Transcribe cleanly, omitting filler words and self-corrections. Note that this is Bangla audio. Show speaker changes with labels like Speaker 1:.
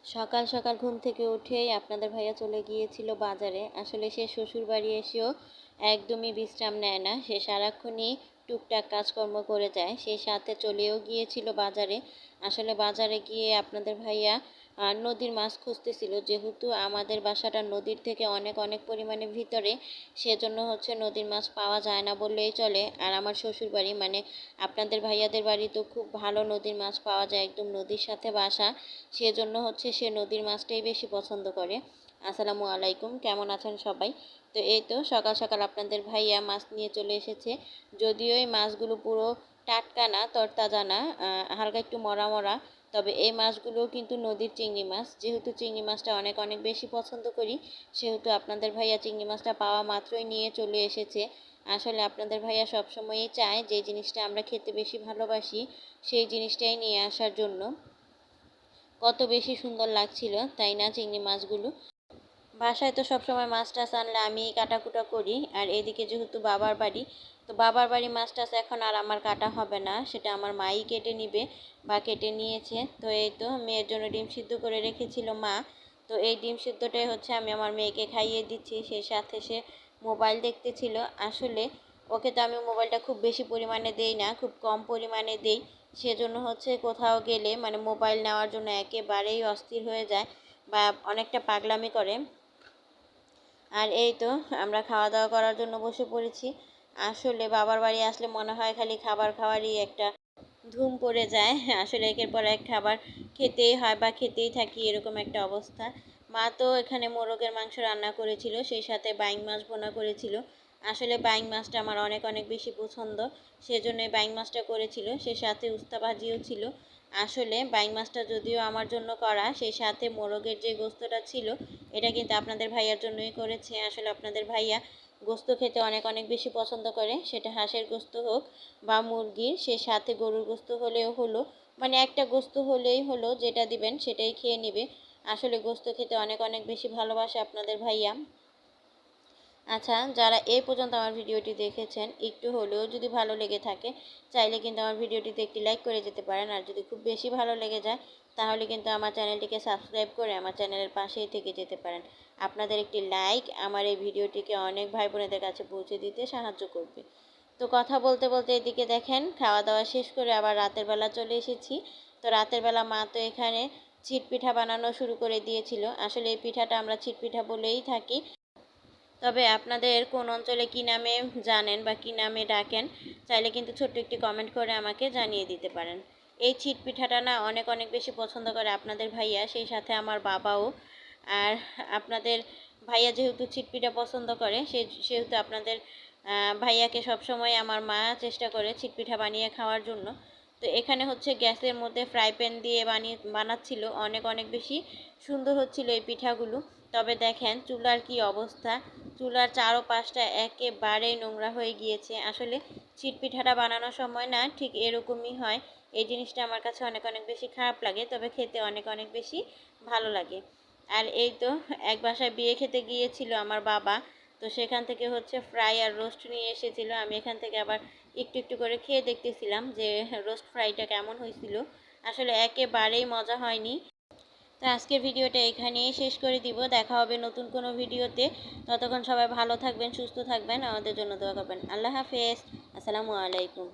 Speaker 1: সকাল সকাল ঘুম থেকে উঠেই আপনাদের ভাইয়া চলে গিয়েছিল বাজারে। আসলে সে শ্বশুর বাড়ি এসেও একদমই বিশ্রাম নেয় না, সে সারাক্ষণই টুকটাক কাজকর্ম করে যায়। সেই সাথে চলেও গিয়েছিল বাজারে। আসলে বাজারে গিয়ে আপনাদের ভাইয়া নদীর মাছ খুঁজতেছিল, যেহেতু আমাদের বাসাটা নদীর থেকে অনেক অনেক পরিমাণে ভিতরে, সেজন্য নদীর মাছ পাওয়া যায় না বললেই চলে। আর আমার শ্বশুর বাড়ি মানে আপনাদের ভাইয়াদের বাড়ি তো খুব ভালো নদীর মাছ পাওয়া যায়, একদম নদীর সাথে বাসা। সেজন্য সে নদীর মাছটাই বেশি পছন্দ করে। আসসালামু আলাইকুম, কেমন আছেন সবাই? তো এই তো সকাল সকাল আপনাদের ভাইয়া মাছ নিয়ে চলে এসেছে। যদিও এই মাছগুলো পুরো টাটকা না, তরতাজা না, হালকা একটু মরা মরা, তবে এই মাছগুলোও কিন্তু নদীর চিংড়ি মাছ। যেহেতু চিংড়ি মাছটা অনেক অনেক বেশি পছন্দ করি, সেহেতু আপনাদের ভাইয়া চিংড়ি মাছটা পাওয়া মাত্রই নিয়ে চলে এসেছে। আসলে আপনাদের ভাইয়া সবসময়ই চায় যে জিনিসটা আমরা খেতে বেশি ভালোবাসি সেই জিনিসটাই নিয়ে আসার জন্য। কত বেশি সুন্দর লাগছিল তাই না চিংড়ি মাছগুলো। বাসায় তো সবসময় মাছ টাছ আনলে আমি কাটাকুটা করি, আর এদিকে যেহেতু বাবার বাড়ি, তো বাবার বাড়ি মাছ টাছ এখন আর আমার কাটা হবে না, সেটা আমার মাই কেটে নিবে বা কেটে নিয়েছে। তো এই তো মেয়ের জন্য ডিম সিদ্ধ করে রেখেছিল মা। তো এই ডিম সিদ্ধটাই আমি আমার মেয়েকে খাইয়ে দিচ্ছি, সেই সাথে সে মোবাইল দেখতেছিল। আসলে ওকে তো আমি মোবাইলটা খুব বেশি পরিমাণে দেই না, খুব কম পরিমাণে দেই। সেজন্য কোথাও গেলে মানে মোবাইল নেওয়ার জন্য একেবারেই অস্থির হয়ে যায় বা অনেকটা পাগলামি করে। আর এই তো আমরা খাওয়া দাওয়া করার জন্য বসে পড়েছি। আসলে বাবার বাড়ি আসলে মনে হয় খালি খাবার খাওয়ারই একটা ধুম পড়ে যায়। আসলে একের পর এক খাবার খেতেই হয় বা খেতেই থাকি, এরকম একটা অবস্থা। মা তো এখানে মোরগের মাংস রান্না করেছিল, সেই সাথে বাইং মাছ ভোনা করেছিল। আসলে বাইং মাছটা আমার অনেক অনেক বেশি পছন্দ, সেজন্যই বাইং মাছটা করেছিল। সে সাথে উস্তা ভাজিও ছিল। আসলে বাইং মাছটা যদিও আমার জন্য করা, সেই সাথে মোরগের যে গোস্তটা ছিল এটা কিন্তু আপনাদের ভাইয়ার জন্যই করেছে। আসলে আপনাদের ভাইয়া গোস্ত খেতে অনেক অনেক বেশি পছন্দ করে, সেটা হাঁসের গোস্ত হোক বা মুরগির, সে সাথে গরুর গোস্ত হলেও হলো, মানে একটা গোস্ত হলেই হলো, যেটা দিবেন সেটাই খেয়ে নেবে। আসলে গোস্ত খেতে অনেক অনেক বেশি ভালোবাসে আপনাদের ভাইয়া। আচ্ছা, যারা এই পর্যন্ত আমার ভিডিওটি দেখেছেন, একটু হলেও যদি ভালো লেগে থাকে, চাইলে কিন্তু আমার ভিডিওটিতে একটি লাইক করে যেতে পারেন। আর যদি খুব বেশি ভালো লেগে যায় তাহলে কিন্তু আমার চ্যানেলটিকে সাবস্ক্রাইব করে আমার চ্যানেলের পাশেই থেকে যেতে পারেন। আপনাদের একটি লাইক আমার এই ভিডিওটিকে অনেক ভাই বোনেদের কাছে পৌঁছে দিতে সাহায্য করবে। তো কথা বলতে বলতে এদিকে দেখেন খাওয়া দাওয়া শেষ করে আবার রাতের বেলা চলে এসেছি। তো রাতের বেলা মা তো এখানে ছিট পিঠা বানানো শুরু করে দিয়েছিল। আসলে এই পিঠাটা আমরা ছিট পিঠা বলেই থাকি, তবে আপনাদের কোন অঞ্চলে কী নামে জানেন বা কী নামে ডাকেন, চাইলে কিন্তু ছোট্ট একটি কমেন্ট করে আমাকে জানিয়ে দিতে পারেন। এই ছিট পিঠাটা না অনেক অনেক বেশি পছন্দ করে আপনাদের ভাইয়া, সেই সাথে আমার বাবাও। আর আপনাদের ভাইয়া যেহেতু ছিট পিঠা পছন্দ করে, সেহেতু আপনাদের ভাইয়াকে সবসময় আমার মা চেষ্টা করে ছিট পিঠা বানিয়ে খাওয়ার জন্য। তো এখানে গ্যাসের মধ্যে ফ্রাই প্যান দিয়ে বানাচ্ছিল, অনেক অনেক বেশি সুন্দর হচ্ছিল এই পিঠাগুলো। তবে দেখেন চুলার কি অবস্থা, চুলার চারোপাশটা একেবারেই নোংরা হয়ে গিয়েছে। আসলে ছিট পিঠাটা বানানোর সময় না ঠিক এরকমই হয়। এই জিনিসটা আমার কাছে অনেক অনেক বেশি খারাপ লাগে, তবে খেতে অনেক অনেক বেশি ভালো লাগে। আর এই তো এক বাসায় বিয়ে খেতে গিয়েছিল আমার বাবা, তো সেখান থেকে ফ্রাই আর রোস্ট নিয়ে এসেছিল। আমি এখান থেকে আবার একটু একটু করে খেয়ে দেখতেছিলাম যে রোস্ট ফ্রাইটা কেমন হয়েছিল। আসলে একেবারেই মজা হয়নি। তো আজকের ভিডিওটা এখানেই শেষ করে দিব, দেখা হবে নতুন কোনো ভিডিওতে। ততক্ষণ সবাই ভালো থাকবেন, সুস্থ থাকবেন, আমাদের জন্য দোয়া করবেন। আল্লাহ হাফেজ, আসসালামু আলাইকুম।